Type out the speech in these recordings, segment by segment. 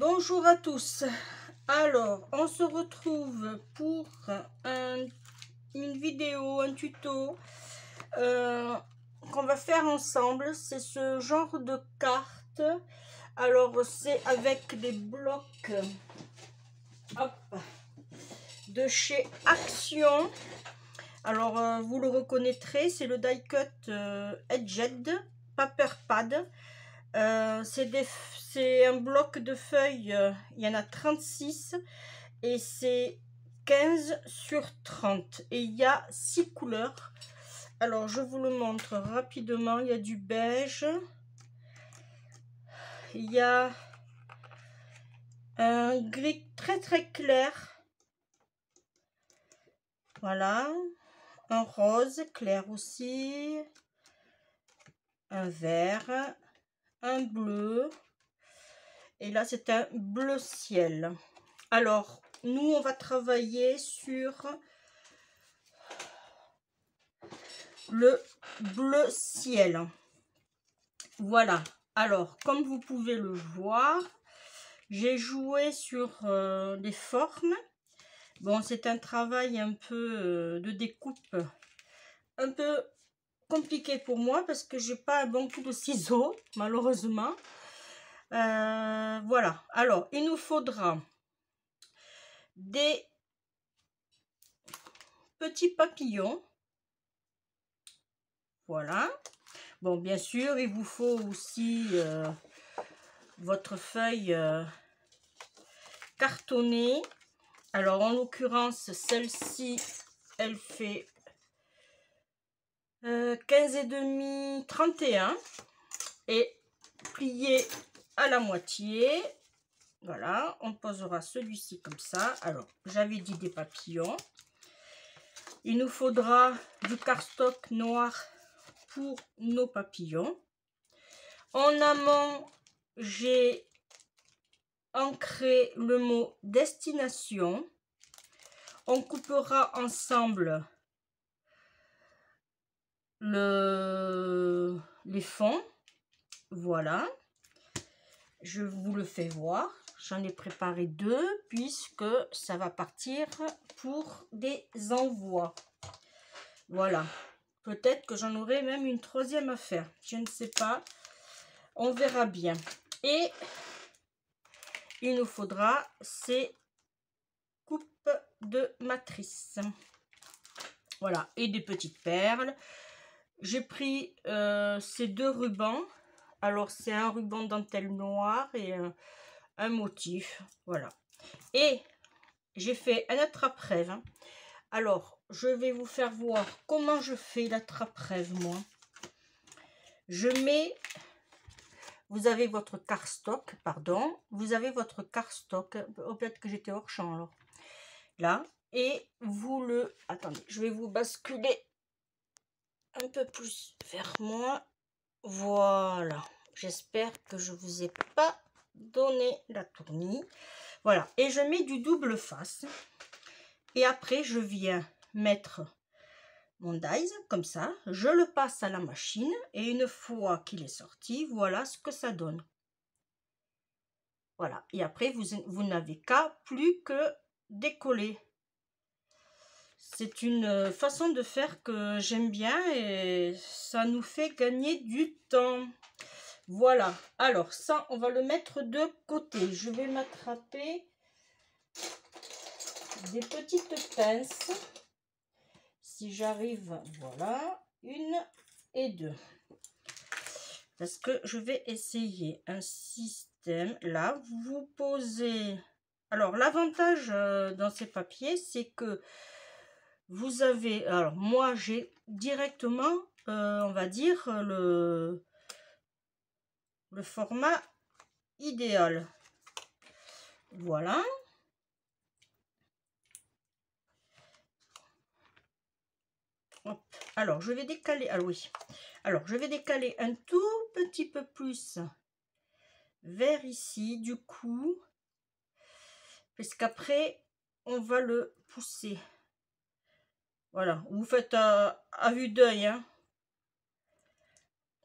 Bonjour à tous. Alors, on se retrouve pour une vidéo, un tuto qu'on va faire ensemble. C'est ce genre de carte. Alors, c'est avec des blocs de chez Action. Alors, vous le reconnaîtrez, c'est le die cut Edged Paper Pad. C'est un bloc de feuilles, il y en a 36 et c'est 15 sur 30 et il y a 6 couleurs. Alors je vous le montre rapidement. Il y a du beige, il y a un gris très clair, voilà, un rose clair aussi, un vert, un bleu, et là c'est un bleu ciel. Alors nous on va travailler sur le bleu ciel. Voilà, alors comme vous pouvez le voir, j'ai joué sur les formes. Bon, c'est un travail un peu de découpe un peu compliqué pour moi parce que j'ai pas un bon coup de ciseaux malheureusement. Voilà, alors il nous faudra des petits papillons. Voilà, bon, bien sûr il vous faut aussi votre feuille cartonnée. Alors en l'occurrence celle-ci elle fait 15,5 31 et pliée à la moitié. Voilà, on posera celui-ci comme ça. Alors j'avais dit des papillons. Il nous faudra du cardstock noir pour nos papillons. En amont, j'ai ancré le mot destination. On coupera ensemble les fonds. Voilà, je vous le fais voir. J'en ai préparé deux puisque ça va partir pour des envois. Voilà, peut-être que j'en aurai même une troisième à faire, je ne sais pas, on verra bien. Et il nous faudra ces coupes de matrice, voilà, et des petites perles. J'ai pris ces deux rubans. Alors c'est un ruban dentelle noir et un motif, voilà. Et j'ai fait un attrape-rêve. Alors je vais vous faire voir comment je fais l'attrape-rêve moi. Je mets, vous avez votre cardstock, pardon, vous avez votre cardstock, peut-être que j'étais hors champ alors, là, et vous le, attendez, je vais vous basculer un peu plus vers moi, voilà, j'espère que je vous ai pas donné la tournie, voilà, et je mets du double face, et après je viens mettre mon dies comme ça, je le passe à la machine et une fois qu'il est sorti, voilà ce que ça donne. Voilà, et après vous n'avez qu'à plus que décoller. C'est une façon de faire que j'aime bien et ça nous fait gagner du temps. Voilà, alors ça on va le mettre de côté. Je vais m'attraper des petites pinces. Si j'arrive, voilà, une et deux. Parce que je vais essayer un système. Là, vous posez... Alors, l'avantage dans ces papiers, c'est que vous avez... Alors, moi, j'ai directement, on va dire, le format idéal. Voilà. Hop. Alors, je vais décaler... Ah oui. Alors, je vais décaler un tout petit peu plus vers ici, du coup, parce qu'après, on va le pousser. Voilà, vous faites à vue d'œil, hein.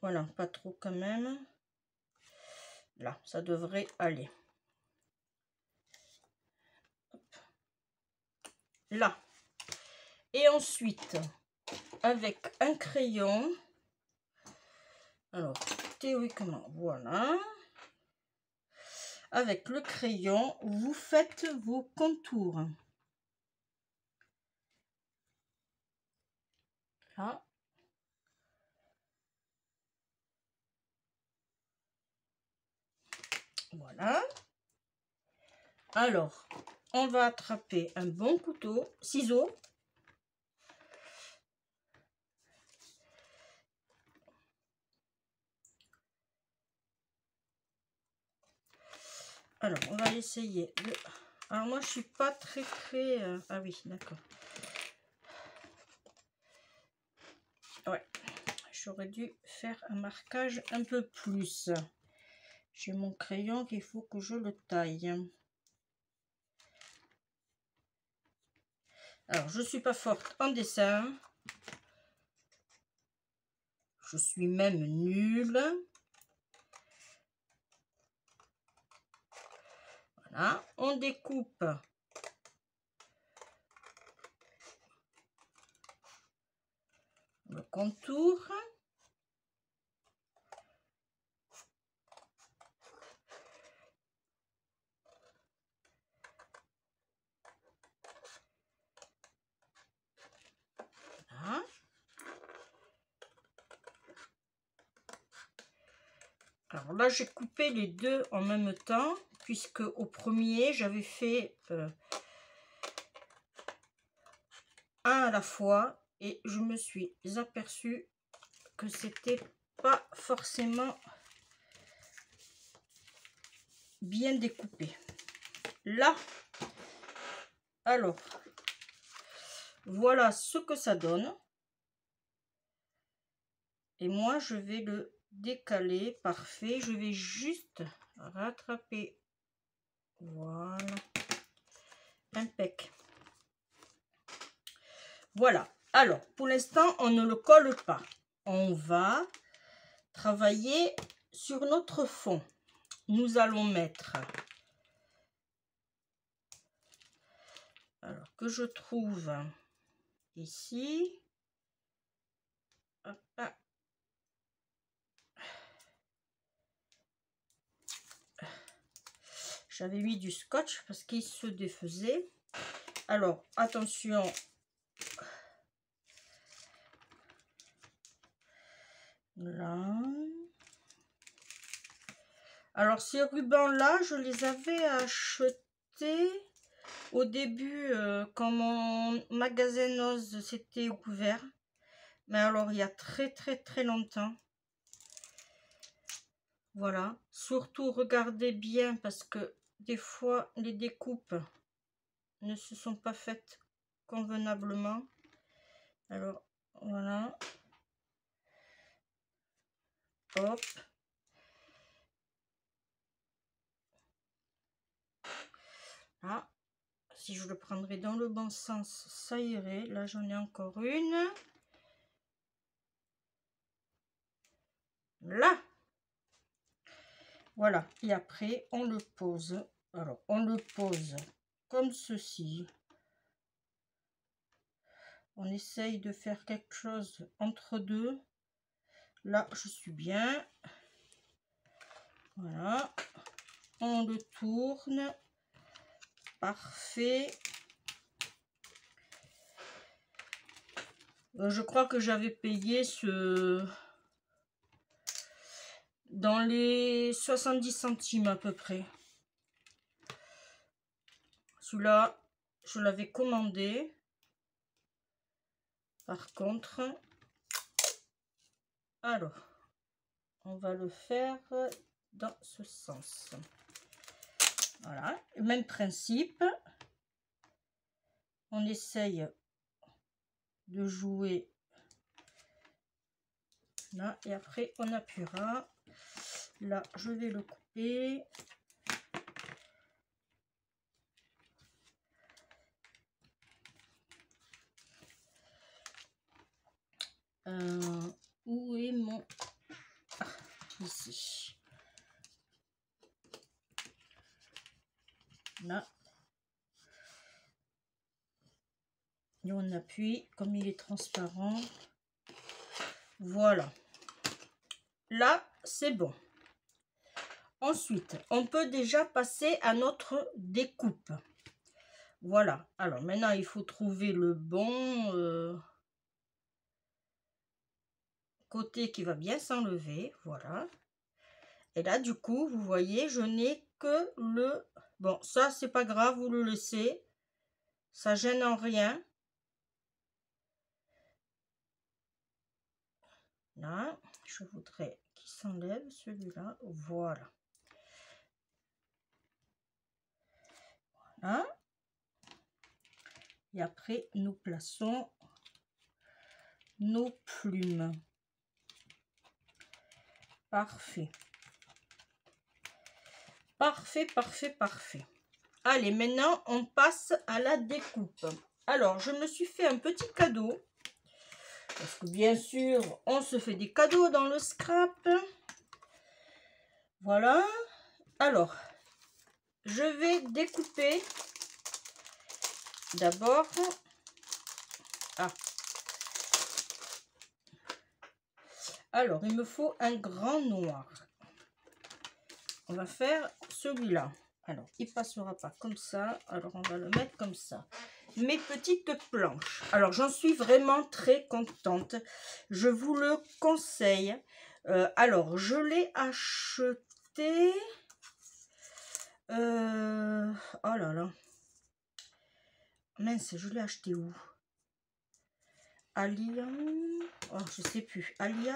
Voilà, pas trop quand même. Là, ça devrait aller. là. Et ensuite, avec un crayon, alors théoriquement, voilà. Avec le crayon, vous faites vos contours. Là. Voilà. Alors, on va attraper un bon couteau, ciseaux. Alors, on va essayer de... Alors, moi, je suis pas très... Ah oui, d'accord. Ouais, j'aurais dû faire un marquage un peu plus. J'ai mon crayon qu'il faut que je le taille. Alors, je suis pas forte en dessin. Je suis même nulle. Voilà, on découpe le contour. Voilà. Alors là, j'ai coupé les deux en même temps, puisque au premier, j'avais fait un à la fois et je me suis aperçue que c'était pas forcément bien découpé. Là, alors, voilà ce que ça donne. Et moi, je vais le décaler. Parfait. Je vais juste rattraper. Voilà. Impec. Voilà. Alors, pour l'instant, on ne le colle pas. On va travailler sur notre fond. Nous allons mettre... Alors, que je trouve ici... Hop, là. J'avais mis du scotch parce qu'il se défaisait. Alors, attention. Là. Alors, ces rubans-là, je les avais achetés au début quand mon magasin Noz s'était ouvert. Mais alors, il y a très longtemps. Voilà. Surtout, regardez bien parce que des fois, les découpes ne se sont pas faites convenablement. Alors, voilà. Hop. Là. Si je le prendrais dans le bon sens, ça irait. Là, j'en ai encore une. Là. Voilà. Et après, on le pose. Alors, on le pose comme ceci. On essaye de faire quelque chose entre deux. Là, je suis bien. Voilà. On le tourne. Parfait. Je crois que j'avais payé ce... dans les 70 centimes à peu près. Celui-là, je l'avais commandé. Par contre, alors, on va le faire dans ce sens. Voilà, même principe. On essaye de jouer là et après on appuiera. Là, je vais le couper. Où est mon... Ah, ici. Là. Et on appuie, comme il est transparent. Voilà. Là, c'est bon. Ensuite, on peut déjà passer à notre découpe. Voilà. Alors, maintenant, il faut trouver le bon côté qui va bien s'enlever. Voilà. Et là, du coup, vous voyez, je n'ai que le... Bon, ça, c'est pas grave, vous le laissez. Ça gêne en rien. Là, je voudrais qu'il s'enlève celui-là. Voilà. Voilà. Et après, nous plaçons nos plumes. Parfait. Parfait, parfait, parfait. Allez, maintenant, on passe à la découpe. Alors, je me suis fait un petit cadeau. Parce que bien sûr, on se fait des cadeaux dans le scrap. Voilà. Alors, je vais découper d'abord. Ah. Alors, il me faut un grand noir. On va faire celui-là. Alors, il passera pas comme ça. Alors, on va le mettre comme ça. Mes petites planches. Alors, j'en suis vraiment très contente. Je vous le conseille. Alors, je l'ai acheté. Oh là là. Mince, je l'ai acheté où? Alliance. Oh, je sais plus. Alliance.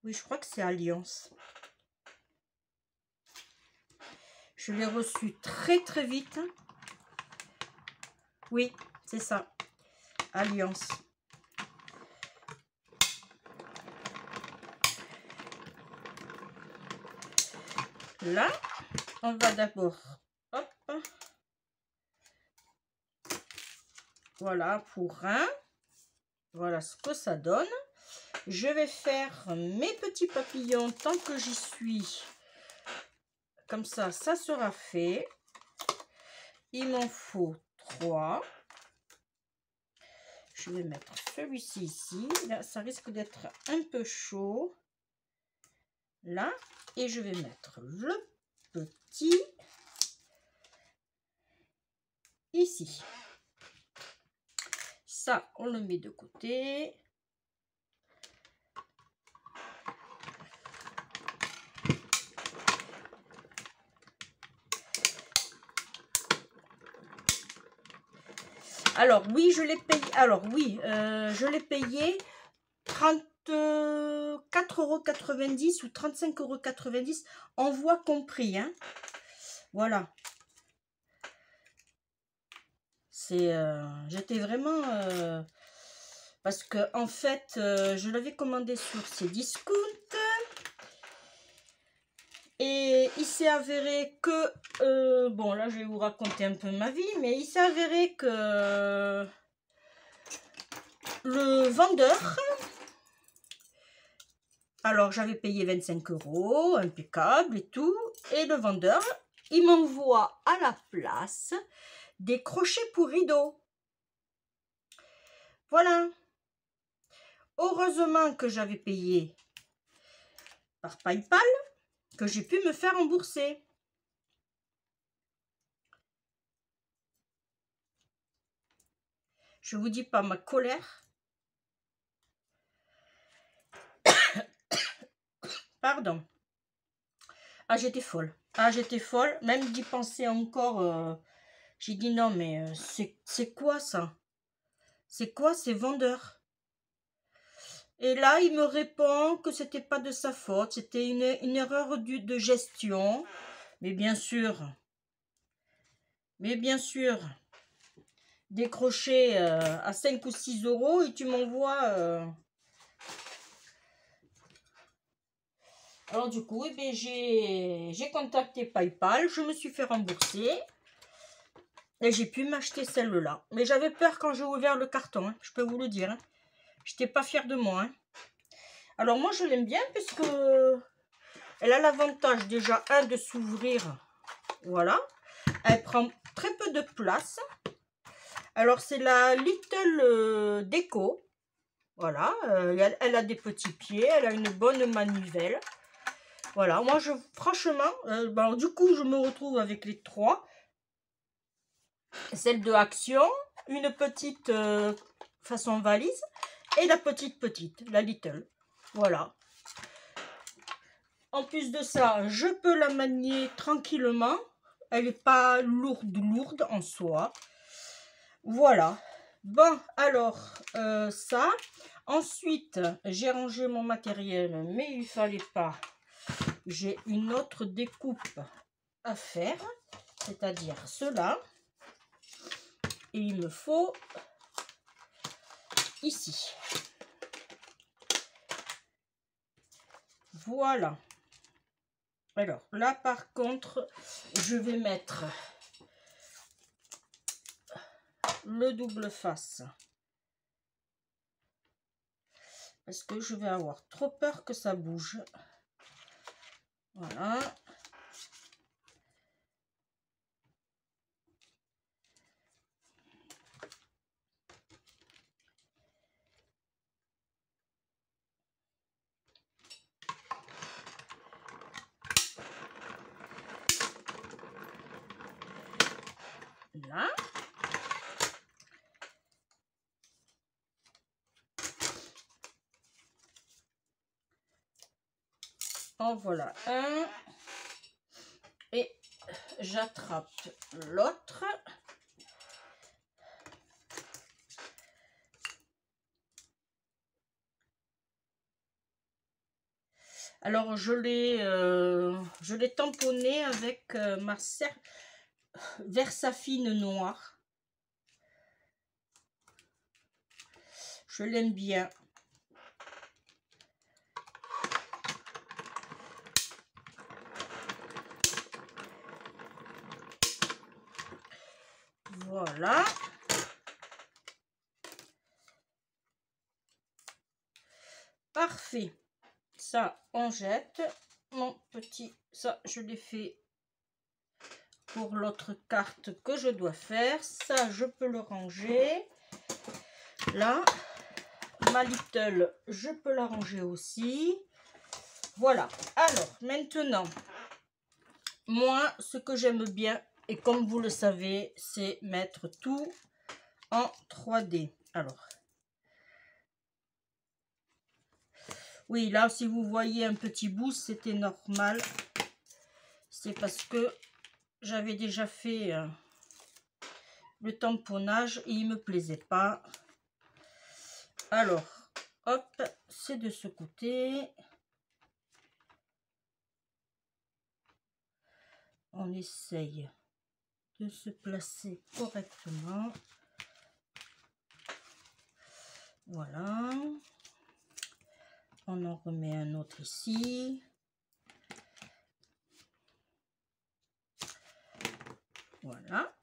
Oui, je crois que c'est Alliance. Je l'ai reçu très très vite. Oui, c'est ça. Alliance. Là, on va d'abord, hop, voilà pour un. Voilà ce que ça donne. Je vais faire mes petits papillons tant que j'y suis. Comme ça, ça sera fait. Il m'en faut 3. Je vais mettre celui-ci ici. Là, ça risque d'être un peu chaud. Là. Et je vais mettre le petit ici. Ça, on le met de côté. Alors oui, je l'ai payé. Alors oui, je l'ai payé 34,90 € ou 35,90 € envoi compris. Hein. Voilà. C'est, j'étais vraiment parce que en fait, je l'avais commandé sur Cdiscount. Et il s'est avéré que, bon là je vais vous raconter un peu ma vie, mais il s'est avéré que le vendeur, alors j'avais payé 25 €, impeccable et tout, et le vendeur, il m'envoie à la place des crochets pour rideaux. Voilà. Heureusement que j'avais payé par PayPal, que j'ai pu me faire rembourser. Je vous dis pas ma colère. Pardon. Ah, j'étais folle. Ah, j'étais folle. Même d'y penser encore, j'ai dit non, mais c'est quoi ça? C'est quoi ces vendeurs? Et là, il me répond que c'était pas de sa faute. C'était une erreur de gestion. Mais bien sûr, décrocher à 5 ou 6 € et tu m'envoies... Alors du coup, eh bien, j'ai contacté PayPal, je me suis fait rembourser et j'ai pu m'acheter celle-là. Mais j'avais peur quand j'ai ouvert le carton, hein, je peux vous le dire. Hein. Je n'étais pas fière de moi. Hein. Alors moi, je l'aime bien puisque elle a l'avantage déjà, de s'ouvrir. Voilà. Elle prend très peu de place. Alors, c'est la Little Deco. Voilà, elle a des petits pieds, elle a une bonne manivelle. Voilà, moi, franchement, bon, du coup, je me retrouve avec les trois. Celle de Action, une petite façon valise et la petite, la Little. Voilà. En plus de ça, je peux la manier tranquillement. Elle n'est pas lourde en soi. Voilà. Bon, alors, ça. Ensuite, j'ai rangé mon matériel, mais il ne fallait pas. J'ai une autre découpe à faire, c'est-à-dire cela. Et il me faut ici. Voilà. Alors, là, par contre, je vais mettre le double face. Parce que je vais avoir trop peur que ça bouge. Voilà. Là. En voilà un. Et j'attrape l'autre. Alors, je l'ai tamponné avec ma Versafine noire. Je l'aime bien. Voilà. Parfait. Ça, on jette. Mon petit, ça, je l'ai fait pour l'autre carte que je dois faire. Ça, je peux le ranger. Là, ma Little, je peux la ranger aussi. Voilà. Alors, maintenant, moi, ce que j'aime bien, et comme vous le savez, c'est mettre tout en 3D. Alors, oui, là, si vous voyez un petit bout, c'était normal. C'est parce que j'avais déjà fait le tamponnage et il me plaisait pas. Alors, hop, c'est de ce côté. On essaye de se placer correctement. Voilà. On en remet un autre ici. Voilà.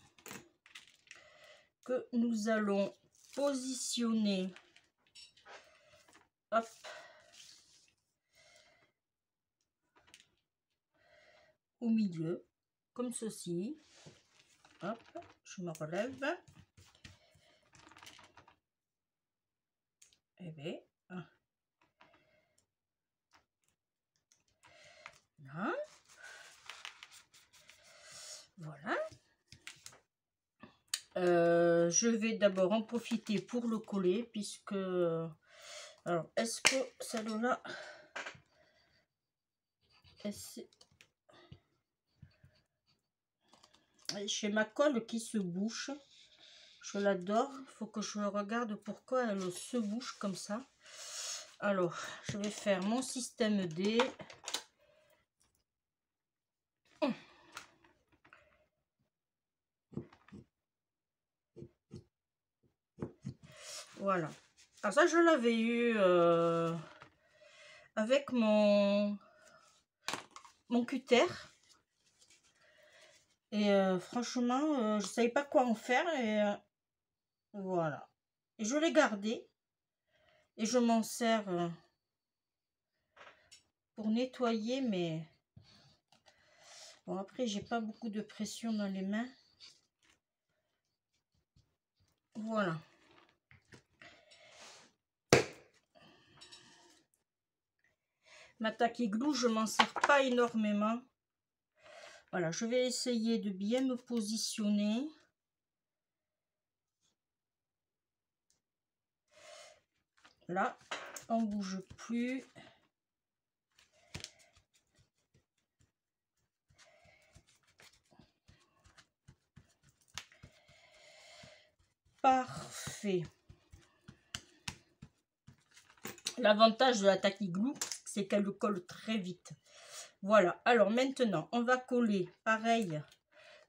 Que nous allons positionner. Hop. Au milieu, comme ceci. Hop, je me relève. Et bien, là. Voilà. Je vais d'abord en profiter pour le coller, puisque... Alors, est-ce que celle-là... J'ai ma colle qui se bouche. Je l'adore. Il faut que je regarde pourquoi elle se bouche comme ça. Alors, je vais faire mon système D. Voilà. Alors ça, je l'avais eu avec mon cutter. Et franchement, je ne savais pas quoi en faire. Et voilà. Et je l'ai gardé. Et je m'en sers pour nettoyer. Mais bon, après, j'ai pas beaucoup de pression dans les mains. Voilà. Ma tacky glue, je m'en sers pas énormément. Voilà, je vais essayer de bien me positionner. Là, on bouge plus. Parfait. L'avantage de la tacky glue, c'est qu'elle le colle très vite. Voilà, alors maintenant, on va coller, pareil,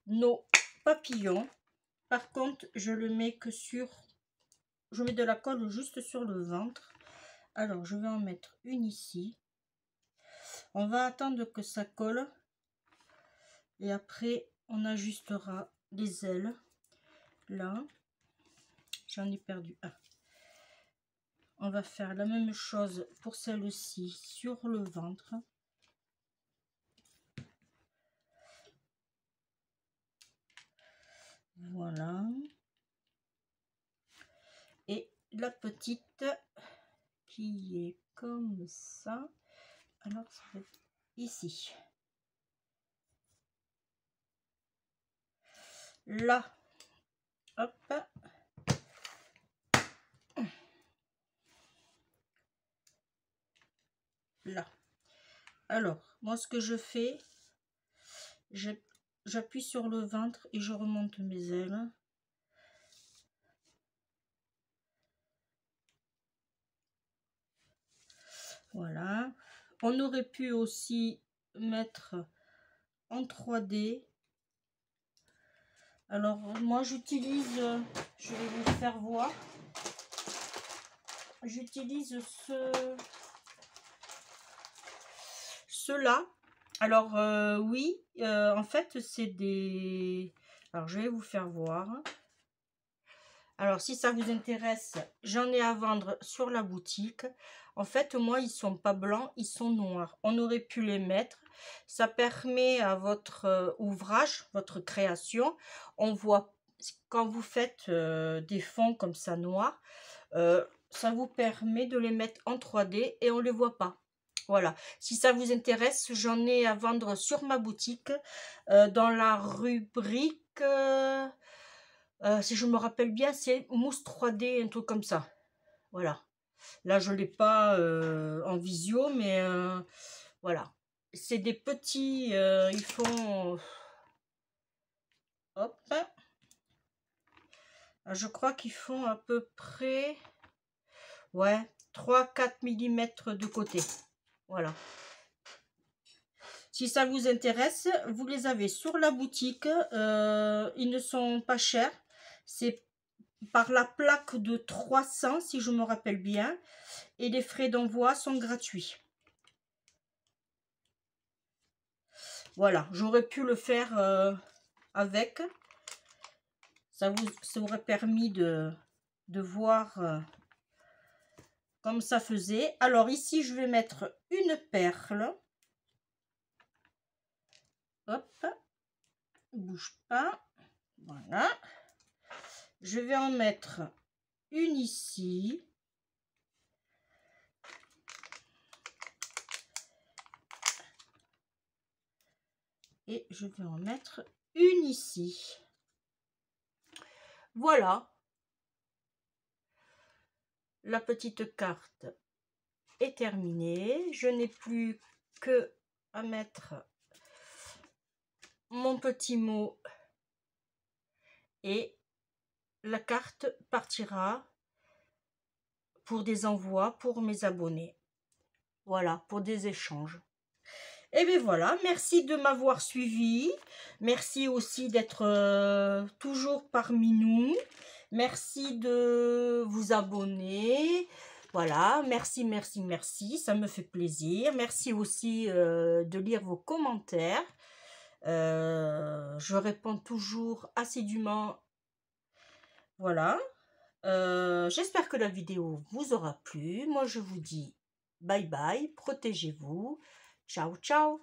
nos papillons. Par contre, je le mets que sur... Je mets de la colle juste sur le ventre. Alors, je vais en mettre une ici. On va attendre que ça colle. Et après, on ajustera les ailes. Là, j'en ai perdu un. On va faire la même chose pour celle-ci sur le ventre. Voilà. Et la petite qui est comme ça. Alors, ça va être ici. Là. Hop. Là. Alors, moi, ce que je fais, j'appuie sur le ventre et je remonte mes ailes. Voilà. On aurait pu aussi mettre en 3D. Alors, moi, j'utilise, je vais vous faire voir. J'utilise ceux-là. Alors, oui, en fait, c'est des... Alors, je vais vous faire voir. Alors, si ça vous intéresse, j'en ai à vendre sur la boutique. En fait, moi, ils sont pas blancs, ils sont noirs. On aurait pu les mettre. Ça permet à votre ouvrage, votre création, on voit, quand vous faites des fonds comme ça noirs, ça vous permet de les mettre en 3D et on ne les voit pas. Voilà, si ça vous intéresse, j'en ai à vendre sur ma boutique dans la rubrique, si je me rappelle bien, c'est mousse 3D, un truc comme ça. Voilà, là je ne l'ai pas en visio, mais voilà. C'est des petits, ils font... Hop. Je crois qu'ils font à peu près... Ouais, 3-4 mm de côté. Voilà. Si ça vous intéresse, vous les avez sur la boutique. Ils ne sont pas chers. C'est par la plaque de 300, si je me rappelle bien. Et les frais d'envoi sont gratuits. Voilà, j'aurais pu le faire avec. Ça vous aurait permis de voir comme ça faisait. Alors ici, je vais mettre une perle. Hop, bouge pas. Voilà. Je vais en mettre une ici. Et je vais en mettre une ici. Voilà. La petite carte est terminée. Je n'ai plus que à mettre mon petit mot et la carte partira pour des envois pour mes abonnés. Voilà, pour des échanges. Et bien voilà, merci de m'avoir suivi. Merci aussi d'être toujours parmi nous. Merci de vous abonner. Voilà, merci, merci, merci. Ça me fait plaisir. Merci aussi de lire vos commentaires. Je réponds toujours assidûment. Voilà. J'espère que la vidéo vous aura plu. Moi, je vous dis bye bye. Protégez-vous. Ciao, ciao.